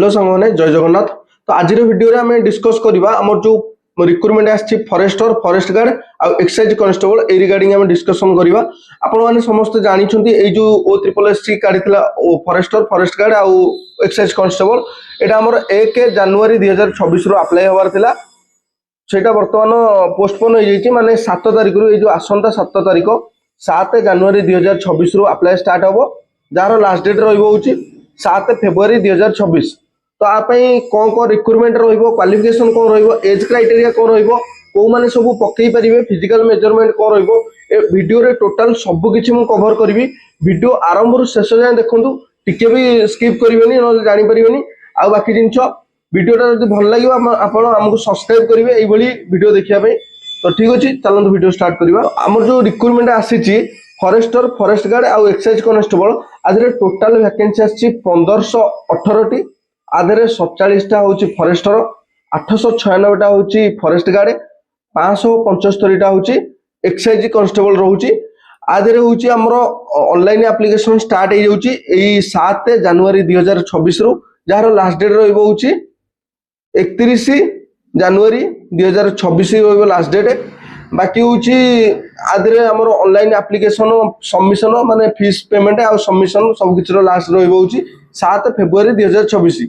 Hello सांगने जय जगन्नाथ। तो आज वीडियो आम डिस्कस करवा आम जो रिक्रुटमेंट आसी फॉरेस्टर फॉरेस्ट गार्ड आउ एक्साइज कांस्टेबल ए रिगार्डिंग आम डिस्कशन करवा। आपण माने समस्त जानते ये जो OSSC काढ़ी फॉरेस्टर फॉरेस्ट गार्ड आउ एक्साइज कांस्टेबल एटा हमर 1 जनवरी 2026 रु अप्लाई होवार थिला। सेटा वर्तमान पोस्टपोन हो जाइए माने 7 तारिख रु जो आसंता 7 तारिख 7 जनवरी 2026 रु अप्लाई स्टार्ट होबो जार लास्ट डेट रहइबो होची 7 फेब्रुआरी 2026। तो आपई कौन कौन रिक्रुटमेंट रहिबो क्वालिफिकेशन कौन रहिबो एज क्राइटेरिया कौन रहिबो को माने सब पकई परिबे फिजिकल मेजरमेंट कौन रहिबो ए वीडियो रे टोटल सब किछि मु कवर करबी। वीडियो आरंभ रु शेष जाय देखंतु टिके भी स्किप करिवेनी न जानि परिवेनी। आ बाकी जिंस वीडियोटा जदि भल लागिबो आपण हमकु सब्सक्राइब करिवे एई भली वीडियो देखिया पे। तो ठीक अछि चलंतु वीडियो स्टार्ट करबा। हमर जो रिक्रुटमेंट आसीची फॉरेस्टर फॉरेस्ट गार्ड आउ एक्साइज कांस्टेबल आदरे टोटल वैकेंसी आसी 1518 टी आधे 47 टा होची फॉरेस्टर 896 टा होची फॉरेस्ट गार्ड 575 टा होची एक्साइज कांस्टेबल रहूची। आधे होची हमरो ऑनलाइन एप्लीकेशन स्टार्ट हे जाउची एई 7 जनवरी 2026 रु जार लास्ट डेट रहइबो होची 31 जनवरी 2026 रहइबो लास्ट डेट। बाकी होची आधे हमरो ऑनलाइन एप्लीकेशन सबमिशन माने फीस पेमेंट आ सबमिशन सब किछरो लास्ट रहइबो होची 7 फेब्रुआरी 2026।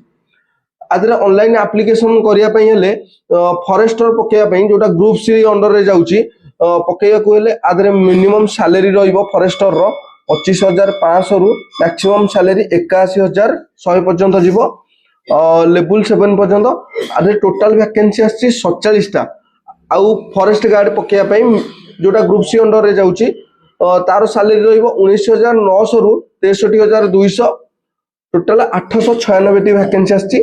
आदरे ऑनलाइन एप्लीकेशन करिया पई हेले फॉरेस्टर पकेया पई जोटा ग्रुप सी अंडर रे जाउची पकेया को हेले आदरे मिनिमम सैलरी रहइबो फॉरेस्टर रो 25500 रु मैक्सिमम सैलरी 81100 पर्यंत जीवो लेवल 7 पर्यंत। आदरे टोटल वैकेंसी आसी 47 टा आउ फॉरेस्ट गार्ड पकेया पई जोटा ग्रुप सी अंडर रे जाउची तारो सैलरी रहइबो 19900 रु 63200 टोटल 896 टी वैकेंसी आसी।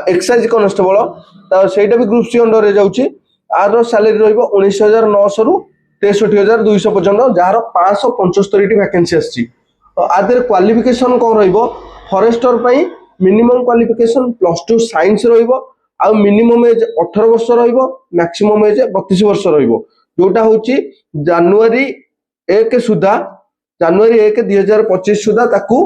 एक्साइज कांस्टेबल सेटा भी ग्रुप सी अंडर रे जाउची आर सैलरी रहइबो 19900 रु 63200 पर्यंत जार 575 टी वैकेंसी आसी। आदर क्वालिफिकेशन कोन रहइबो फॉरेस्टर पई मिनिमम क्वालिफिकेशन +2 साइंस रहइबो आ मिनिमम एज 18 वर्ष रहइबो मैक्सिमम एज 32 वर्ष रहइबो जोटा होची जनवरी 1 सुधा जनवरी 1 2025 सुधा ताकू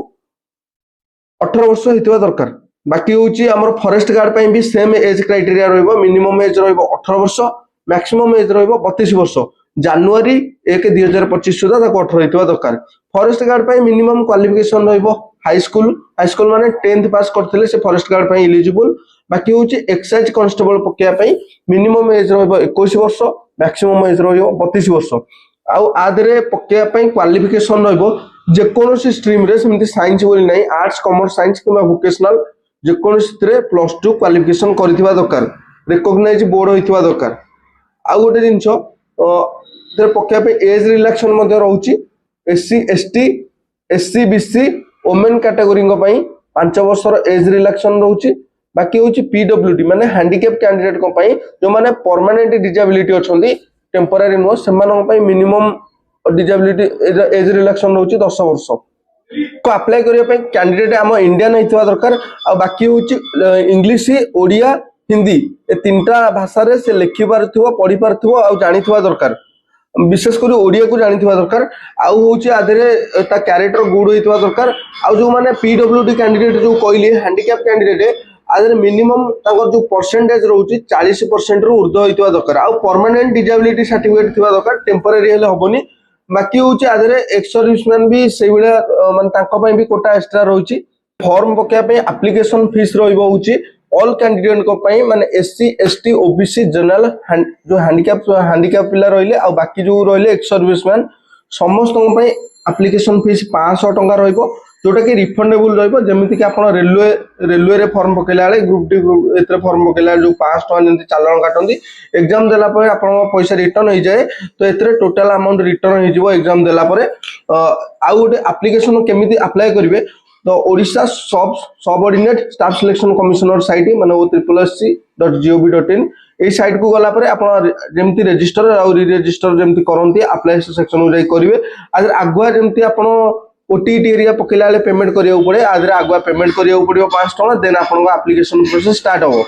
18 वर्ष हितवा दरकार। बाकी होची हमर फॉरेस्ट गार्ड पई भी सेम एज क्राइटेरिया रहइबो मिनिमम एज रहइबो 18 वर्ष मैक्सिमम एज रहइबो 32 वर्ष जनवरी 1 2025 सुधा ताकू 18 हितवा दरकार। फॉरेस्ट गार्ड पई मिनिमम क्वालिफिकेशन रहइबो हाई स्कूल माने 10th पास करथिले से फॉरेस्ट गार्ड पई एलिजिबल। बाकी होची एक्साइज कांस्टेबल पकेया पई मिनिमम एज रहइबो 21 वर्ष मैक्सिमम एज रहइबो 32 वर्ष। आउ आदरे पकेया पई क्वालिफिकेशन रहइबो जे कोनोसी स्ट्रीम रे सेमति साइंस बोली नै आर्ट्स कॉमर्स साइंस किबा वोकेशनल जे कोनोसी रे +2 क्वालिफिकेशन करथिबा दरकार रिकॉग्नाइज बोर्ड होइथिबा दरकार। आउ गोटे जिंस जे पकेया पे एज रिलैक्सन मध्ये रहउची SC ST SC BC women category को पई 5 वर्ष रो एज रिलैक्सन रहउची। बाकी होची PWD माने हैंडीकैप कैंडिडेट को पई जो माने परमानेंट डिसेबिलिटी अछंती टेम्पररी नो सेमानन पई मिनिमम डिसेबिलिटी एज रिलैक्सन रहउची 10 वर्ष को अप्लाई करिया पई कैंडिडेट हम इंडियन हितवा दरकार। आ बाकी होची इंग्लिश ओडिया हिंदी ए तीनटा भाषा रे से लिखि पारथुवा पढी पारथुवा आ जानिथवा दरकार विशेष कर ओडिया को जानिथवा दरकार। आउ होची आधरे ता कैरेक्टर गुड होइथवा दरकार। आ जो माने PWD कैंडिडेट जो कहली हैंडीकैप कैंडिडेट आधरे मिनिमम तांकर जो परसेंटेज रहउची 40% रु ऊर्ध्व होइथवा दरकार। आ परमानेंट डिसेबिलिटी सर्टिफिकेट थिवा दरकार टेम्पररी हेले होबनी। बाकी होची आधरे एक्स सर्विसमैन भी सेई बेला माने तांको पई भी कोटा एक्स्ट्रा रहउची। फॉर्म पकेया पे एप्लीकेशन फीस रहइबो होची ऑल कैंडिडेट को पई माने SC ST OBC जनरल जो हैंडीकैप पिला रहिले आ बाकी जो रहिले एक्स सर्विसमैन समस्त को पई एप्लीकेशन फीस 500 टंका रहइबो जोटा कि रिफंडेबल रहइबो। जेमिति कि आपण रेलवे रे फॉर्म पकेला ले ग्रुप डी ग्रुप एतरे फॉर्म पकेला जो 500 टंका जेंति चालान काटंदी एग्जाम देला परे आपण पैसा रिटर्न हो जाए तो एतरे टोटल अमाउंट रिटर्न हो जिवो एग्जाम देला परे। आ गोटे एप्लीकेशन केमिति अप्लाई करिवे तो Odisha subordinate staff selection commissioner site माने OSSC.gov.in ए साइट को गला परे आपण जेमति रजिस्टर आ री रजिस्टर जेमति करंती अप्लाई सेक्शन को जाई करिवे। आदर आगुआ जेमति आपण OTT एरिया पकेला ले पेमेंट करियो पड़े आदर आगुआ पेमेंट करियो पड़ियो 5 टका देन आपण एप्लीकेशन प्रोसेस स्टार्ट हो।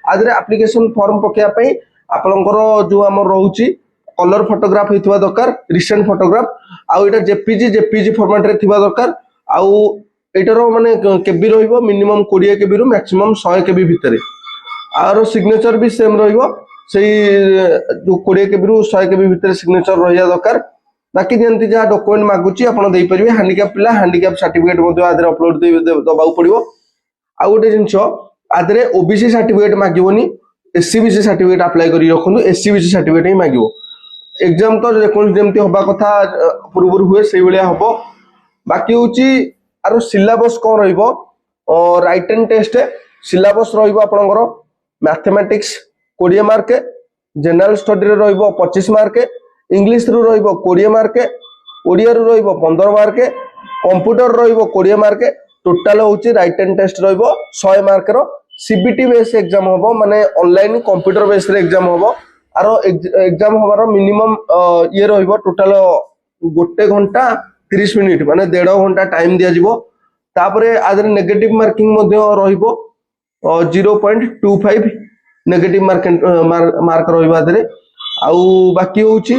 आदर एप्लीकेशन फॉर्म पकेया पई आपनकर जो हमर रहउची कलर फोटोग्राफ हितवा दरकार रिसेंट फोटोग्राफ आ एटा JPG फॉर्मेट रे थिबा दरकार। आउ एटार माने केबी रहिबो मिनिमम 20 केबी रु मैक्सिमम 100 केबी भितरे आरो सिग्नेचर भी सेम रहिबो सेही जो 20 केबी रु 100 केबी भितरे सिग्नेचर रहिया दरकार बाकी जेंति जा डॉक्यूमेंट मागुची आपण देई परिबे हैंडीकैप पिला हैंडीकैप सर्टिफिकेट मध्ये आदरे अपलोड दबाउ पड़िबो आ गोटे जिंसो आदरे ओबीसी सर्टिफिकेट मागिबोनी एससीबीसी सर्टिफिकेट अप्लाई करी रखुनु एससीबीसी सर्टिफिकेट ही मागिबो एग्जाम तो जेकोन जेमति होबा कथा पूर्व हुए से बेलिया होबो बाकी होची आरो सिलेबस कोन रहइबो राइटन टेस्ट सिलेबस रहइबो आपनकर मैथमेटिक्स 20 मार्क जनरल स्टडी रे रहइबो 25 मार्क इंग्लिश रु रहइबो 20 मार्क ओडिया रु रहइबो 15 मार्क कंप्यूटर रहइबो 20 मार्क टोटल होची राइटन टेस्ट रहइबो 100 मार्क रो सीबीटी बेस एग्जाम होबो माने ऑनलाइन कंप्यूटर बेस रे एग्जाम होबो आरो एग्जाम होबार मिनिमम ये रहइबो टोटल 1 घंटा 30 मिनिट माने 1.5 घंटा टाइम दिया जिवो तापरे आदर नेगेटिव मार्किंग मध्ये रहइबो 0.25 नेगेटिव मार्क रहइबो आदरे आउ बाकी होची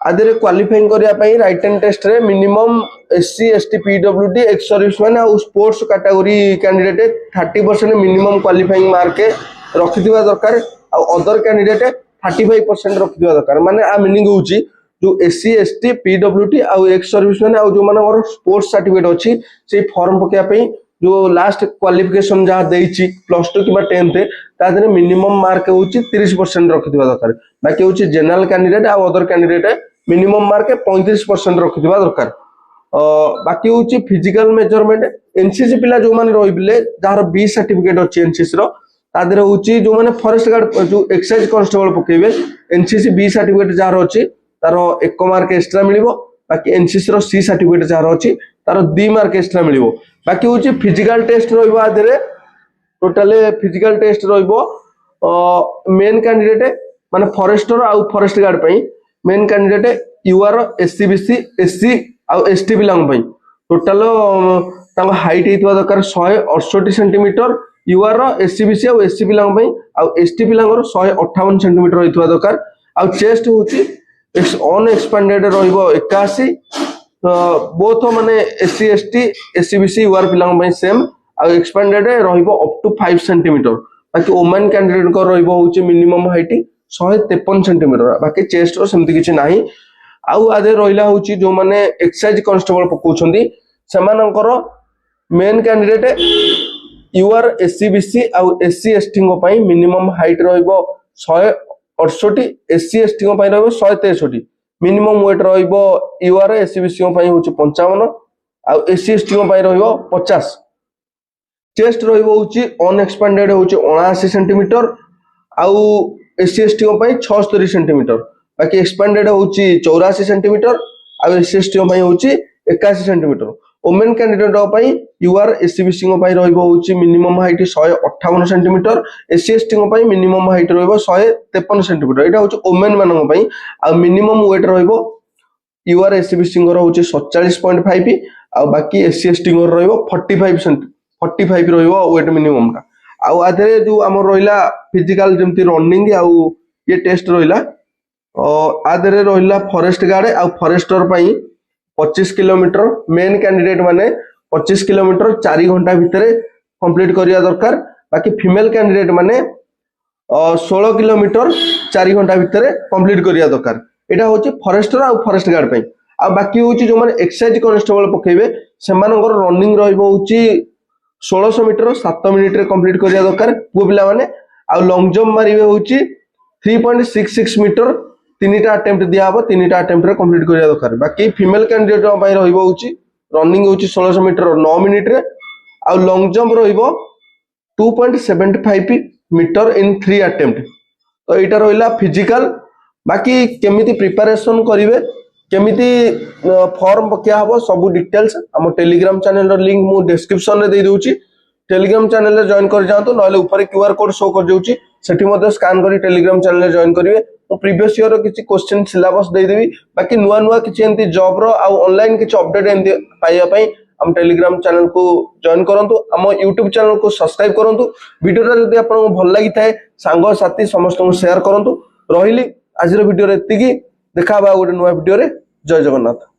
आदरे क्वालिफाइंग करिया पई राइटन टेस्ट रे minimum SC ST PWD ex serviceman आ sports category candidate 30% minimum qualifying mark रखिथिबा दरकार आ अदर कैंडिडेट 35% रखिथिबा दरकार माने आ मीनिंग होची जो एससी एसटी पीडब्ल्यूडी आ एक्स सर्विसमैन आ जो मानकर स्पोर्ट्स सर्टिफिकेट अछि से फॉर्म पकिया पई जो लास्ट क्वालिफिकेशन जहाँ देइछि +2 किबा 10th तादरे मिनिमम मार्क होची 30% रखिथिबा दरकार बाकी होची जनरल कैंडिडेट आ अदर कैंडिडेट मिनिमम मार्क 35% रखिथिबा दरकार बाकी होची फिजिकल मेजरमेंट एनसीसी पिला जो माने रहिबले जहार बी सर्टिफिकेट अछि एनसीसी रो तादरे होची जो माने फॉरेस्ट गार्ड जो एक्साइज कांस्टेबल पकेबे एनसीसी बी सर्टिफिकेट जहार अछि तारो 1 मार्क एक्स्ट्रा मिलिबो बाकी एनसीसी रो सी सर्टिफिकेट जहार अछि तारो 2 मार्क एक्स्ट्रा मिलिबो बाकी होची फिजिकल टेस्ट रहिबो आदरे टोटल फिजिकल टेस्ट रहिबो मेन कैंडिडेट माने फॉरेस्टर आ फॉरेस्ट गार्ड पई men candidate UR SEBC SC आ एसटी बिलोंग पई टोटल तांको हाइट हेतवा दरकार 168 सेंटीमीटर यूआर एससीबीसी आ एससी बिलोंग पई आ एसटी बिलोंग रो 158 सेंटीमीटर हेतवा दरकार आ चेस्ट होची अनएक्सपेंडेड रहिबो 81 बोथ माने SC ST SEBC UR belong पई सेम आ एक्सपेंडेड रहिबो अप टू 5 सेंटीमीटर बाकी वुमेन कैंडिडेट को रहिबो होची मिनिमम हाइट 153 सेंटीमीटर बाकी चेस्ट रो सेमति किछि नाही आउ आदे रहिला होची जो माने एक्साइज कांस्टेबल पकोछंदी सेमानकर मेन कैंडिडेट यूआर एससीबीसी आ एससी एसटी को पई मिनिमम हाइट रहिबो 168 एससी एसटी को पई रहिबो 163 मिनिमम वेट रहिबो यूआर एससीबीसी को पई होची 55 आ एससी एसटी को पई रहिबो 50 चेस्ट रहिबो होची अनएक्सपेंडेड होची 79 सेंटीमीटर आउ एससी एसटी को पई 76 सेंटीमीटर बाकी एक्सपेंडेड होची 84 सेंटीमीटर आ एससी एसटी को पई होची 81 सेंटीमीटर वुमेन कैंडिडेट पई यूआर एससीबीसी को पई रहिबो होची minimum height 158 centimetre SC ST को पई मिनिमम हाइट रहिबो 153 सेंटीमीटर एटा होची वुमेन मानन पई आ मिनिमम वेट रहिबो यूआर एससीबीसी को होची 47.5 आ बाकी एससी एसटी को रहिबो 45 रहिबो वेट मिनिमम टा आ आधे जो हमर रहिला फिजिकल जेमति रनिंग आ ये टेस्ट रहिला आधे रहिला फॉरेस्ट गार्ड आ फॉरेस्टर पई 25 किलोमीटर मेन कैंडिडेट माने 25 किलोमीटर 4 घंटा भितरे कंप्लीट करिया दरकार बाकी फीमेल कैंडिडेट माने 16 किलोमीटर 4 घंटा भितरे कंप्लीट करिया दरकार एटा होची फॉरेस्टर आ फॉरेस्ट गार्ड पई आ बाकी होची जो माने एक्साइज कांस्टेबल पकेबे सेमानकर रनिंग रहिबो होची 1600 मीटर 7 मिनिट रे कंप्लीट करिया दरकार पु पिला माने आ लॉन्ग जंप मारिबे होची 3.66 मीटर 3टा अटेम्प्ट दिया हबो 3टा अटेम्प्ट रे कंप्लीट करिया दरकार बाकी फीमेल कैंडिडेट पई रहिबो होची रनिंग होची 1600 मीटर 9 मिनिट रे आ लॉन्ग जंप रहिबो 2.75 मीटर इन 3 अटेम्प्ट तो एटा रहिला फिजिकल बाकी केमिति प्रिपरेशन करिवे केमिति फॉर्म पकिया हबो सब डिटेल्स हम टेलीग्राम चैनल रो लिंक मु डिस्क्रिप्शन रे दे दोची टेलीग्राम चैनल रे जॉइन कर जातो नले ऊपर क्यूआर कोड शो कर जाउची सेठी मध्ये स्कैन करी टेलीग्राम चैनल रे जॉइन करिवे तो प्रीवियस ईयर रो किछि क्वेश्चन सिलेबस दे देबी बाकी नुवा नुवा किछि एंती जॉब रो आ ऑनलाइन किछि अपडेट एंती पाइया पई हम टेलीग्राम चैनल को जॉइन करंतु हम YouTube चैनल को सब्सक्राइब करंतु वीडियो जदि आपन भल लागि थाए सांग साथी समस्त को शेयर करंतु रहिली आज रो वीडियो रे एतिकी देखा बा गोटे नुवा वीडियो रे जय जगन्नाथ।